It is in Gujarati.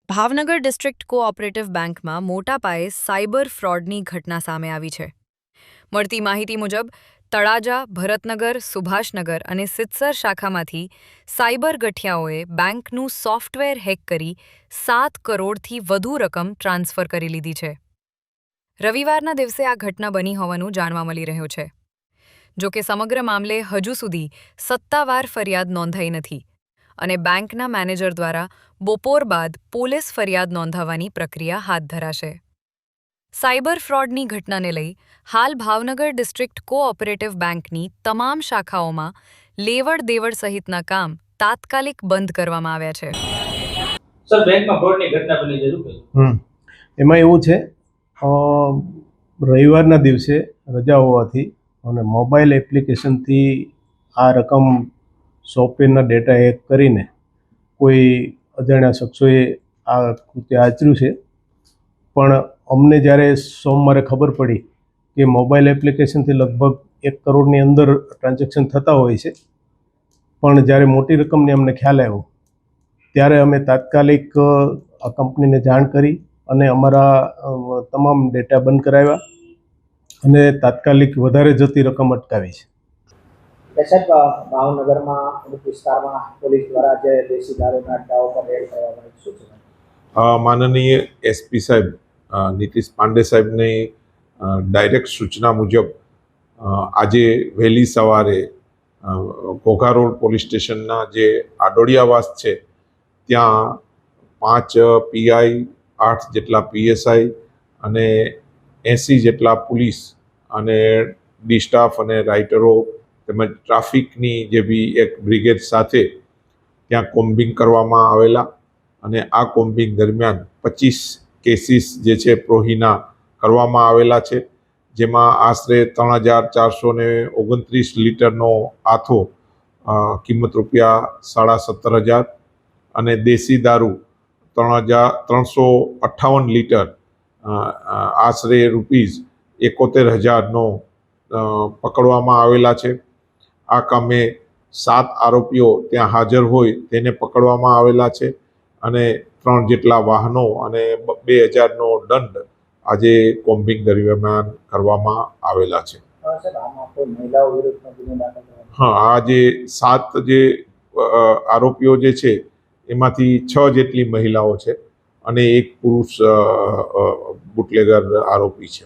ભાવનગર ડિસ્ટ્રિક્ટ કોઓપરેટિવ બેંકમાં મોટા પાયે સાયબર ફ્રોડની ઘટના સામે આવી છે. મળતી માહિતી મુજબ તળાજા, ભરતનગર, સુભાષનગર અને સિત્સર શાખામાંથી સાયબર ગઠિયાઓએ બેંકનું સોફ્ટવેર હેક કરી 7 કરોડથી વધુ રકમ ટ્રાન્સફર કરી લીધી છે. રવિવારના દિવસે આ ઘટના બની હોવાનું જાણવા મળી રહ્યું છે. જો કે સમગ્ર મામલે હજુ સુધી સત્તાવાર ફરિયાદ નોંધાઈ નથી અને બેંકના મેનેજર દ્વારા બપોર બાદ પોલીસ ફરિયાદ નોંધાવવાની પ્રક્રિયા હાથ ધરાશે. સાયબર ફ્રોડની ઘટનાને લઈ હાલ ભાવનગર ડિસ્ટ્રિક્ટ કોઓપરેટિવ બેંકની તમામ શાખાઓમાં લેવડ દેવડ સહિતના કામ તાત્કાલિક બંધ કરવામાં આવ્યા છે. સર, બેંકમાં ફ્રોડની ઘટના બની છે, શું કહ્યું? એમાં એવું છે, રવિવારના દિવસે રજા હોવાથી અને મોબાઈલ એપ્લિકેશનથી આ રકમ સોફ્ટવેરના ડેટા હેક કરીને કોઈ અજાણ્યા શખ્સોએ આ કૃત્ય આચર્યું છે. પણ અમને જ્યારે સોમવારે ખબર પડી કે મોબાઈલ એપ્લિકેશનથી લગભગ 1 કરોડની અંદર ટ્રાન્ઝેક્શન થતા હોય છે, પણ જ્યારે મોટી રકમની અમને ખ્યાલ આવ્યો ત્યારે અમે તાત્કાલિક આ કંપનીને જાણ કરી અને અમારા તમામ ડેટા બંધ કરાવ્યા અને તાત્કાલિક વધારે જતી રકમ અટકાવી છે. સાહેબ, ભાવનગરમાં અમુક વિસ્તારમાં પોલીસ દ્વારા જે દેશી દારૂના અડ્ડાઓ પર રેડ કરવામાં શું છે? માનનીય એસપી સાહેબ નીતિશ પાંડે સાહેબની ડાયરેક્ટ સૂચના મુજબ આજે વહેલી સવારે ઘોઘા રોડ પોલીસ સ્ટેશનના જે આડોડિયાવાસ છે ત્યાં 5 પીઆઈ, 8 જેટલા પીએસઆઈ અને 80 જેટલા પોલીસ અને ડી સ્ટાફ અને રાઇટરો તેમજ ટ્રાફિકની જે બી એક બ્રિગેડ સાથે ત્યાં કોમ્બિંગ કરવામાં આવેલા અને આ કોમ્બિંગ દરમિયાન 25 કેસીસ જે છે પ્રોહીના કરવામાં આવેલા છે, જેમાં આશરે 3,429 લીટરનો આથો કિંમત ₹17,500 અને દેશી દારૂ 358 લીટર આશરે ₹71,000નો પકડવામાં આવેલા છે. આ કામે 7 આરોપીઓ ત્યાં હાજર હોય તેને પકડવામાં આવેલા છે અને 3 જેટલા વાહનો અને 2,000નો દંડ આજે કોમ્બિંગ દરમિયાન કરવામાં આવેલા છે. આ જે 7 જે આરોપીઓ જે છે એમાંથી 6 જેટલી મહિલાઓ છે અને 1 પુરુષ બુટલેગર આરોપી છે.